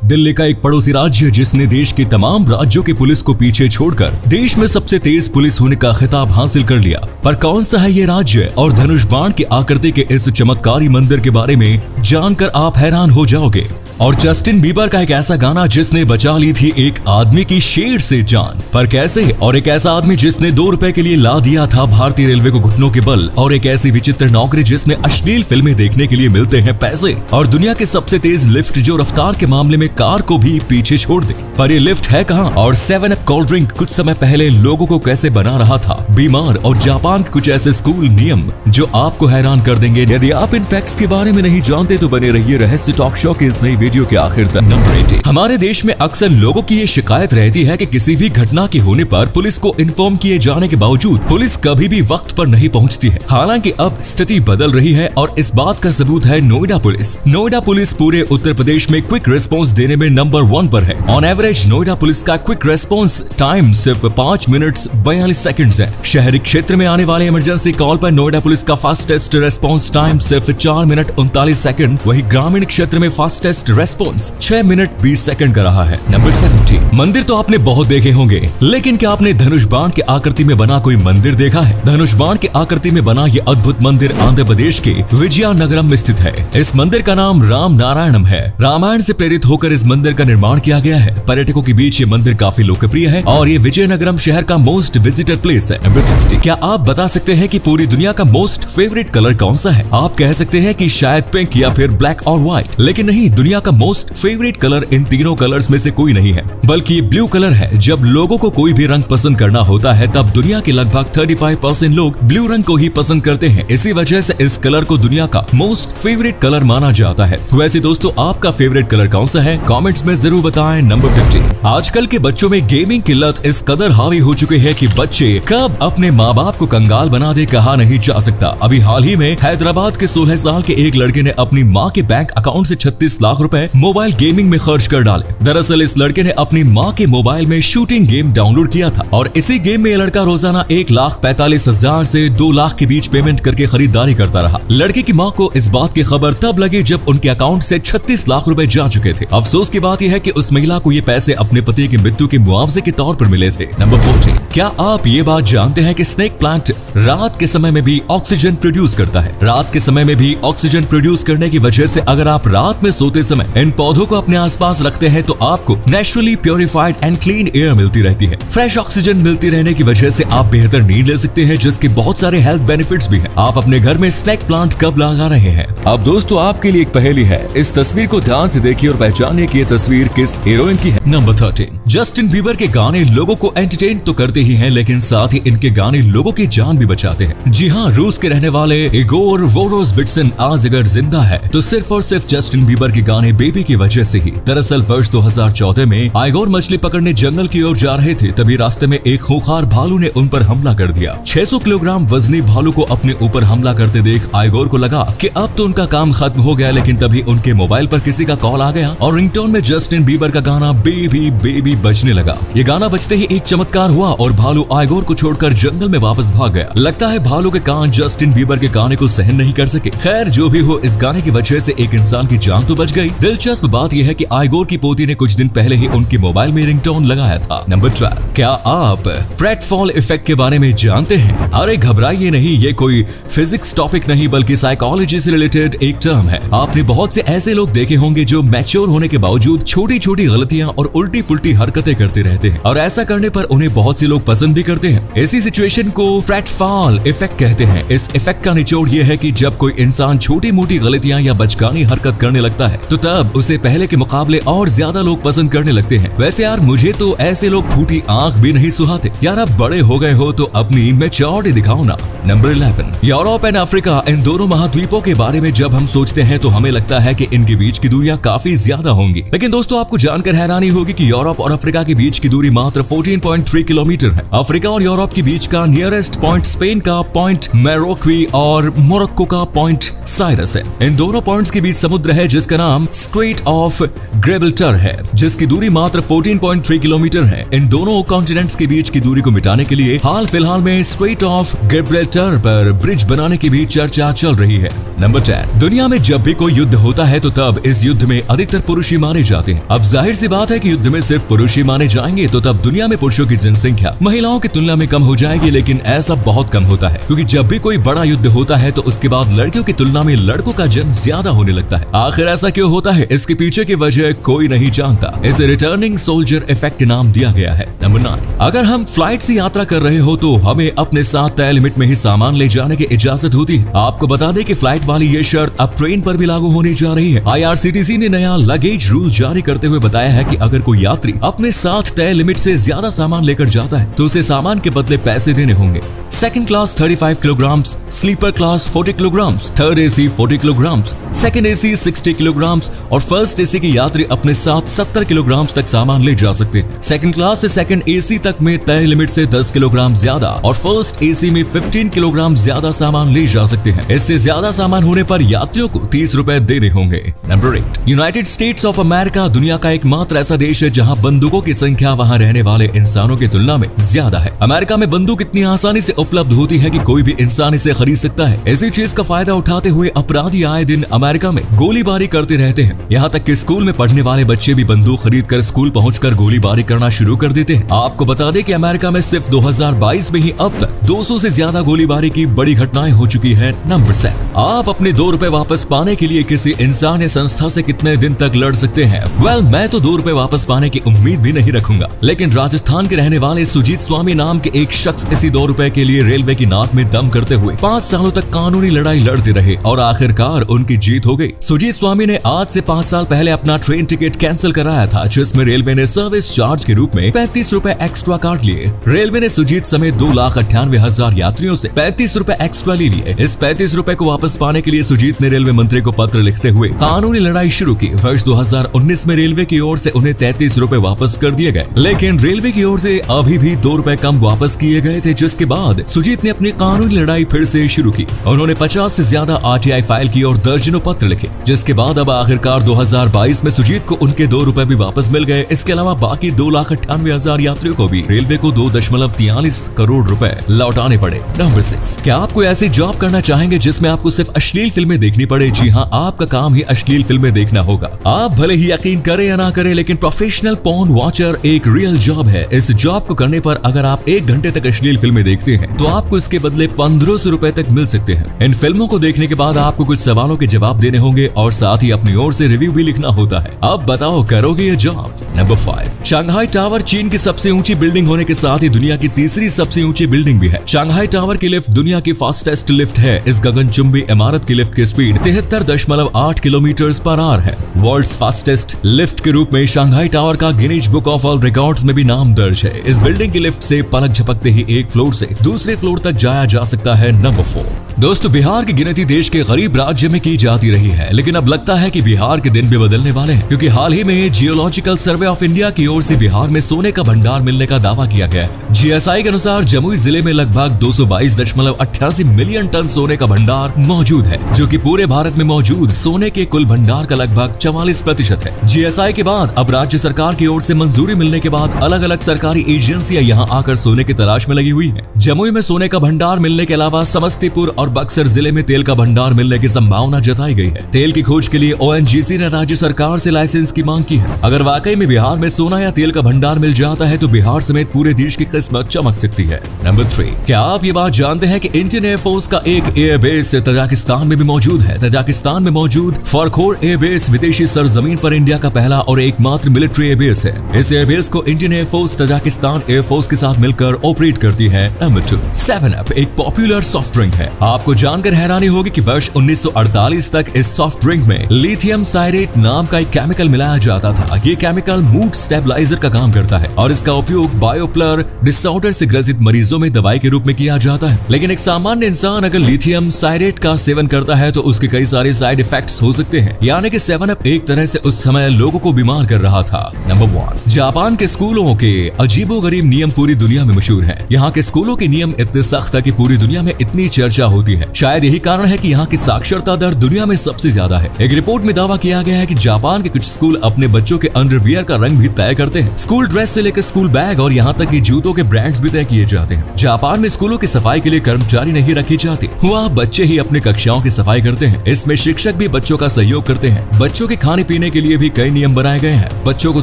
दिल्ली का एक पड़ोसी राज्य जिसने देश के तमाम राज्यों की पुलिस को पीछे छोड़कर देश में सबसे तेज पुलिस होने का खिताब हासिल कर लिया। पर कौन सा है ये राज्य और धनुष बाण की आकृति के इस चमत्कारी मंदिर के बारे में जानकर आप हैरान हो जाओगे। और जस्टिन बीबर का एक ऐसा गाना जिसने बचा ली थी एक आदमी की शेर से जान, पर कैसे? और एक ऐसा आदमी जिसने 2 रुपए के लिए ला दिया था भारतीय रेलवे को घुटनों के बल, और एक ऐसी विचित्र नौकरी जिसमें अश्लील फिल्में देखने के लिए मिलते हैं पैसे, और दुनिया के सबसे तेज लिफ्ट जो रफ्तार के मामले में कार को भी पीछे छोड़ दे। पर ये लिफ्ट है कहाँ? और 7-Up कोल्ड ड्रिंक कुछ समय पहले लोगों को कैसे बना रहा था बीमार, और जापान के कुछ ऐसे स्कूल नियम जो आपको हैरान कर देंगे। यदि आप इन फैक्ट्स के बारे में नहीं जानते तो बने रहिए रहस्य टॉक शो के इस नई वीडियो के आखिर तक। नंबर 80। हमारे देश में अक्सर लोगों की ये शिकायत रहती है कि किसी भी घटना के होने पर पुलिस को इन्फॉर्म किए जाने के बावजूद पुलिस कभी भी वक्त पर नहीं पहुंचती है। हालांकि अब स्थिति बदल रही है और इस बात का सबूत है नोएडा पुलिस। नोएडा पुलिस पूरे उत्तर प्रदेश में क्विक रिस्पॉन्स देने में नंबर 1 पर है। ऑन एवरेज नोएडा पुलिस का क्विक रिस्पॉन्स टाइम सिर्फ 5 मिनट 42 सेकंड्स है। शहरी क्षेत्र में आने वाले इमरजेंसी कॉल पर नोएडा पुलिस का फास्टेस्ट रेस्पॉन्स टाइम सिर्फ 4 मिनट 39 सेकंड। वही ग्रामीण क्षेत्र में फास्टेस्ट रेस्पॉन्स 6 मिनट 20 सेकंड का रहा है। नंबर 70। मंदिर तो आपने बहुत देखे होंगे, लेकिन क्या आपने धनुष बाण की आकृति में बना कोई मंदिर देखा है? धनुष बाण की आकृति में बना ये अद्भुत मंदिर आंध्र प्रदेश के विजयनगरम में स्थित है। इस मंदिर का नाम राम नारायणम है। रामायण से प्रेरित होकर इस मंदिर का निर्माण किया गया है। पर्यटकों के बीच ये मंदिर काफी लोकप्रिय है और ये विजयनगरम शहर का मोस्ट विजिटर प्लेस है। नंबर 60। क्या आप बता सकते हैं कि पूरी दुनिया का मोस्ट फेवरेट कलर कौन सा है? आप कह सकते हैं कि शायद पिंक या फिर ब्लैक और व्हाइट, लेकिन नहीं, दुनिया का मोस्ट फेवरेट कलर इन तीनों कलर्स में से कोई नहीं है, बल्कि ये ब्लू कलर है। जब लोगों को कोई भी रंग पसंद करना होता है तब दुनिया के लगभग 35% लोग ब्लू रंग को ही पसंद करते हैं। इसी वजह से इस कलर को दुनिया का मोस्ट फेवरेट कलर माना जाता है। वैसे दोस्तों, आपका फेवरेट कलर कौन सा है? कमेंट्स में जरूर बताएं। नंबर 50। आजकल के बच्चों में गेमिंग की लत इस कदर हावी हो चुकी है कि बच्चे कब अपने माँ बाप को कंगाल बना दे कहा नहीं जा सकता। अभी हाल ही में हैदराबाद के 16 साल के एक लड़के ने अपनी माँ के बैंक अकाउंट से 36 लाख रुपए मोबाइल गेमिंग में खर्च कर डाले। दरअसल इस लड़के ने अपनी माँ के मोबाइल में शूटिंग गेम डाउनलोड किया था और इसी गेम में यह लड़का रोजाना 1,45,000 से 2 लाख के बीच पेमेंट करके खरीदारी करता रहा। लड़के की माँ को इस बात की खबर तब लगी जब उनके अकाउंट से 36 लाख रुपए जा चुके थे। अफसोस की बात यह है कि उस महिला को ये पैसे अपने पति की मृत्यु के मुआवजे के तौर पर मिले थे। नंबर 40। क्या आप ये बात जानते हैं कि स्नेक प्लांट रात के समय में भी ऑक्सीजन प्रोड्यूस करता है? रात के समय में भी ऑक्सीजन प्रोड्यूस करने की वजह से अगर आप रात में सोते समय इन पौधों को अपने आसपास रखते हैं तो आपको naturally purified and clean air मिलती रहती है। फ्रेश ऑक्सीजन मिलती रहने की वजह से आप बेहतर नींद ले सकते हैं, जिसके बहुत सारे हेल्थ बेनिफिट्स भी हैं। आप अपने घर में स्नेक प्लांट कब लगा रहे हैं? अब दोस्तों, आपके लिए एक पहेली है। इस तस्वीर को ध्यान से देखिए और पहचानिए कि ये तस्वीर किस हीरोइन की है। नंबर 13। जस्टिन बीबर के गाने लोगों को एंटरटेन तो करते ही हैं, लेकिन साथ ही इनके गाने लोगों की जान भी बचाते हैं। जी हाँ, रूस के रहने वाले इगोर वोरोसबिट्सन आज अगर जिंदा है तो सिर्फ और सिर्फ जस्टिन बीबर के गाने बेबी की वजह से ही। दरअसल वर्ष 2014 में आइगोर मछली पकड़ने जंगल की ओर जा रहे थे, तभी रास्ते में एक खूंखार भालू ने उन पर हमला कर दिया। 600 किलोग्राम वजनी भालू को अपने ऊपर हमला करते देख आइगोर को लगा कि अब तो उनका काम खत्म हो गया, लेकिन तभी उनके मोबाइल पर किसी का कॉल आ गया और रिंगटोन में जस्टिन बीबर का गाना बेबी बेबी बजने लगा। ये गाना बजते ही एक चमत्कार हुआ और भालू आइगोर को छोड़कर जंगल में वापस भाग गया। लगता है भालू के कान जस्टिन बीबर के गाने को सहन नहीं कर सके। खैर, जो भी हो, इस गाने की वजह से एक इंसान की जान तो बच गई। दिलचस्प बात यह है कि आइगोर की पोती ने कुछ दिन पहले ही उनके मोबाइल में रिंगटोन लगाया था। नंबर 12। क्या आप प्रेटफॉल इफेक्ट के बारे में जानते हैं? अरे घबराइए नहीं, ये कोई फिजिक्स टॉपिक नहीं बल्कि साइकोलॉजी से रिलेटेड एक टर्म है। आपने बहुत से ऐसे लोग देखे होंगे जो मैच्योर होने के बावजूद छोटी छोटी गलतियां और उल्टी पुल्टी हरकतें करते रहते हैं, और ऐसा करने पर उन्हें बहुत से लोग पसंद भी करते हैं। इसी सिचुएशन को प्रेटफॉल इफेक्ट कहते हैं। इस इफेक्ट का निचोड़ यह है कि जब कोई इंसान छोटी मोटी गलतियां या बचकानी हरकत करने लगता है तो तब उसे पहले के मुकाबले और ज्यादा लोग पसंद करने लगते हैं। वैसे यार, मुझे तो ऐसे लोग फूटी आंख भी नहीं सुहाते। यार, अब बड़े हो गए हो तो अपनी मैच्योरिटी दिखाओ ना। नंबर 11। यूरोप एंड अफ्रीका, इन दोनों महाद्वीपों के बारे में जब हम सोचते हैं तो हमें लगता है कि इनके बीच की दूरियां काफी ज्यादा होंगी, लेकिन दोस्तों आपको जानकर हैरानी होगी कि यूरोप और अफ्रीका के बीच की दूरी मात्र 14.3 किलोमीटर है। अफ्रीका और यूरोप के बीच का नियरेस्ट पॉइंट स्पेन का पॉइंट मैरोक्वी और मोरक्को का पॉइंट साइरस है। इन दोनों पॉइंट्स के बीच समुद्र है जिसका नाम स्ट्रेट ऑफ गिब्राल्टर है, जिसकी दूरी मात्र 14.3 किलोमीटर है। इन दोनों कॉन्टिनेंट्स के बीच की दूरी को मिटाने के लिए हाल फिलहाल में स्ट्रेट ऑफ गिब्राल्टर पर ब्रिज बनाने की भी चर्चा चल रही है। नंबर 10, दुनिया में जब भी कोई युद्ध होता है तो तब इस युद्ध में अधिकतर पुरुष ही मारे जाते हैं। अब जाहिर सी बात है कि युद्ध में सिर्फ पुरुष ही मारे जाएंगे तो तब दुनिया में पुरुषों की जनसंख्या महिलाओं की तुलना में कम हो जाएगी, लेकिन ऐसा बहुत कम होता है क्योंकि जब भी कोई बड़ा युद्ध होता है तो उसके बाद लड़कियों की तुलना में लड़कों का जन्म ज्यादा होने लगता है। आखिर ऐसा क्यों होता है, इसके पीछे की वजह कोई नहीं जानता। इसे रिटर्निंग सोल्जर इफेक्ट नाम दिया गया है। नंबर 9, अगर हम फ्लाइट से यात्रा कर रहे हो तो हमें अपने साथ तय लिमिट में ही सामान ले जाने की इजाजत होती है। आपको बता दें कि फ्लाइट वाली ये शर्त अब ट्रेन पर भी लागू होने जा रही है। IRCTC ने नया लगेज रूल जारी करते हुए बताया है कि अगर कोई यात्री अपने साथ तय लिमिट से ज्यादा सामान लेकर जाता है तो उसे सामान के बदले पैसे देने होंगे। Second class 35 kilogram, sleeper class 40 kilogram, third AC 40 kilogram, second AC 60 kilogram और फर्स्ट AC के यात्री अपने साथ 70 किलोग्राम तक सामान ले जा सकते हैं। सेकंड क्लास से सेकंड AC तक में तय लिमिट से 10 किलोग्राम ज्यादा और फर्स्ट AC में 15 किलोग्राम ज्यादा सामान ले जा सकते हैं। इससे ज्यादा सामान होने पर यात्रियों को 30 रुपए देने होंगे। Number 8, United states of America दुनिया का एकमात्र ऐसा देश है जहां बंदूकों की संख्या वहां रहने वाले इंसानों की तुलना में ज्यादा है। अमेरिका में बंदूक इतनी आसानी से उपलब्ध होती है कि कोई भी इंसान इसे खरीद सकता है। इसी चीज का फायदा उठाते हुए अपराधी आए दिन अमेरिका में गोलीबारी करते रहते हैं। यहाँ तक कि स्कूल में पढ़ने वाले बच्चे भी बंदूक खरीद कर स्कूल पहुंचकर गोलीबारी करना शुरू कर देते हैं। आपको बता दें कि अमेरिका में सिर्फ 2022 में ही अब तक 200 से ज्यादा गोलीबारी की बड़ी घटनाएं हो चुकी है। नंबर 7, आप अपने 2 रुपए वापस पाने के लिए किसी इंसान या संस्था से कितने दिन तक लड़ सकते हैं? मैं तो 2 रुपए वापस पाने की उम्मीद भी नहीं रखूंगा, लेकिन राजस्थान के रहने वाले सुजीत स्वामी नाम के एक शख्स इसी 2 रुपए के लिए रेलवे की नाक में दम करते हुए 5 सालों तक कानूनी लड़ाई लड़ते रहे और आखिरकार उनकी जीत हो गई। सुजीत स्वामी ने आज से 5 साल पहले अपना ट्रेन टिकट कैंसिल कराया था, जिसमें रेलवे ने सर्विस चार्ज के रूप में 35 रुपए एक्स्ट्रा काट लिए। रेलवे ने सुजीत समेत 2,98,000 यात्रियों से 35 रुपए एक्स्ट्रा ले लिए। इस 35 रुपए को वापस पाने के लिए सुजीत ने रेलवे मंत्री को पत्र लिखते हुए कानूनी लड़ाई शुरू की। वर्ष 2019 में रेलवे की ओर से उन्हें 33 रुपए वापस कर दिए गए, लेकिन रेलवे की ओर से अभी भी 2 रुपए कम वापस किए गए थे, जिसके बाद सुजीत ने अपनी कानूनी लड़ाई फिर से शुरू की। उन्होंने 50 से ज्यादा RTI फाइल की और दर्जनों पत्र लिखे, जिसके बाद अब आखिरकार 2022 में सुजीत को उनके 2 रुपए भी वापस मिल गए। इसके अलावा बाकी 2,98,000 यात्रियों को भी रेलवे को 2.43 करोड़ रुपए लौटाने पड़े। नंबर 6, क्या आप कोई ऐसी जॉब करना चाहेंगे जिसमें आपको सिर्फ अश्लील फिल्में देखनी पड़े? जी हाँ, आपका काम ही अश्लील फिल्में देखना होगा। आप भले ही यकीन करें या ना करें, लेकिन प्रोफेशनल पॉर्न वॉचर एक रियल जॉब है। इस जॉब को करने पर अगर आप 1 घंटे तक अश्लील फिल्में देखते हैं तो आपको इसके बदले 1500 रुपए तक मिल सकते हैं। इन फिल्मों को देखने के बाद आपको कुछ सवालों के जवाब देने होंगे और साथ ही अपनी ओर से रिव्यू भी लिखना होता है। अब बताओ, करोगे ये जॉब? नंबर 5, शंघाई टावर चीन की सबसे ऊंची बिल्डिंग होने के साथ ही दुनिया की तीसरी सबसे ऊंची बिल्डिंग भी है। शंघाई टावर की लिफ्ट दुनिया की फास्टेस्ट लिफ्ट है। इस गगनचुंबी इमारत की लिफ्ट की स्पीड 73.8 किलोमीटर पर आवर है। वर्ल्ड्स फास्टेस्ट लिफ्ट के रूप में शंघाई टावर का Guinness book of world records में भी नाम दर्ज है। इस बिल्डिंग की लिफ्ट से पलक झपकते ही एक फ्लोर से दूसरे फ्लोर तक जाया जा सकता है। नंबर 4, दोस्तों, बिहार की गिनती देश के गरीब राज्य में की जाती रही है, लेकिन अब लगता है कि बिहार के दिन भी बदलने वाले हैं, क्योंकि हाल ही में जियोलॉजिकल सर्वे ऑफ इंडिया की ओर से बिहार में सोने का भंडार मिलने का दावा किया गया है। GSI के अनुसार जमुई जिले में लगभग 222.88 मिलियन टन सोने का भंडार मौजूद है, जो कि पूरे भारत में मौजूद सोने के कुल भंडार का लगभग 44% है। GSI के बाद अब राज्य सरकार की ओर से मंजूरी मिलने के बाद अलग अलग सरकारी एजेंसियां यहाँ आकर सोने की तलाश में लगी हुई है। जमुई में सोने का भंडार मिलने के अलावा समस्तीपुर और बक्सर जिले में तेल का भंडार मिलने की संभावना जताई गई है। तेल की खोज के लिए ONGC ने राज्य सरकार से लाइसेंस की मांग की है। अगर वाकई में बिहार में सोना या तेल का भंडार मिल जाता है तो बिहार समेत पूरे देश की किस्मत चमक सकती है। नंबर 3, क्या आप ये बात जानते हैं कि इंडियन एयरफोर्स का एक एयरबेस तजाकिस्तान में भी मौजूद है? तजाकिस्तान में मौजूद फरखोर एयरबेस विदेशी सरजमीन पर इंडिया का पहला और एकमात्र मिलिट्री एयरबेस है। इस एयरबेस को इंडियन एयरफोर्स तजाकिस्तान एयरफोर्स के साथ मिलकर ऑपरेट करती है। नंबर 2, 7up एक पॉपुलर सॉफ्ट ड्रिंक है। आपको जानकर हैरानी होगी कि वर्ष 1948 तक इस सॉफ्ट ड्रिंक में लिथियम साइरेट नाम का एक केमिकल मिलाया जाता था। ये केमिकल मूड स्टेबलाइजर का काम करता है और इसका उपयोग बायोपोलर डिसऑर्डर से ग्रसित मरीजों में दवाई के रूप में किया जाता है। लेकिन एक सामान्य इंसान अगर लिथियम साइरेट का सेवन करता है तो उसके कई सारे साइड इफेक्ट्स हो सकते हैं, यानी कि 7-अप एक तरह से उस समय लोगों को बीमार कर रहा था। नंबर 1, जापान के स्कूलों के अजीबोगरीब नियम पूरी दुनिया में मशहूर है। यहाँ के स्कूलों के नियम इतने सख्त है कि पूरी दुनिया में इतनी चर्चा होती है। शायद यही कारण है कि यहाँ की साक्षरता दर दुनिया में सबसे ज्यादा है। एक रिपोर्ट में दावा किया गया है कि जापान के कुछ स्कूल अपने बच्चों के अंडरवियर का रंग भी तय करते हैं। स्कूल ड्रेस से लेकर स्कूल बैग और यहाँ तक कि जूतों के ब्रांड्स भी तय किए जाते हैं। जापान में स्कूलों की सफाई के लिए कर्मचारी नहीं रखी जाती, वहाँ बच्चे ही अपने कक्षाओं की सफाई करते हैं। इसमें शिक्षक भी बच्चों का सहयोग करते हैं। बच्चों के खाने पीने के लिए भी कई नियम बनाए गए हैं। बच्चों को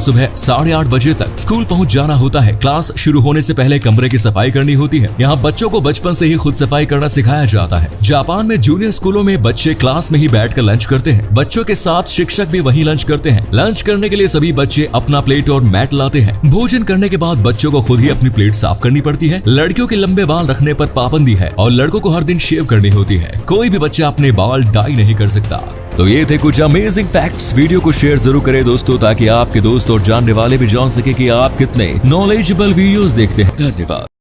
सुबह 8:30 बजे तक स्कूल पहुँच जाना होता है। क्लास शुरू होने से पहले कमरे की सफाई करनी होती है। यहाँ बच्चों को बचपन से ही खुद सफाई करना सिखाया जाता है। जापान में जूनियर स्कूलों में बच्चे क्लास में ही बैठकर लंच करते हैं। बच्चों के साथ शिक्षक भी वहीं लंच करते हैं। लंच करने के लिए सभी बच्चे अपना प्लेट और मैट लाते हैं। भोजन करने के बाद बच्चों को खुद ही अपनी प्लेट साफ करनी पड़ती है। लड़कियों के लंबे बाल रखने पर पाबंदी है और लड़कों को हर दिन शेव करनी होती है। कोई भी बच्चा अपने बाल डाई नहीं कर सकता। तो ये थे कुछ अमेजिंग फैक्ट्स। वीडियो को शेयर जरूर करें दोस्तों, ताकि आपके दोस्त और जानने वाले भी जान सके कि आप कितने नॉलेजेबल वीडियोस देखते हैं। धन्यवाद।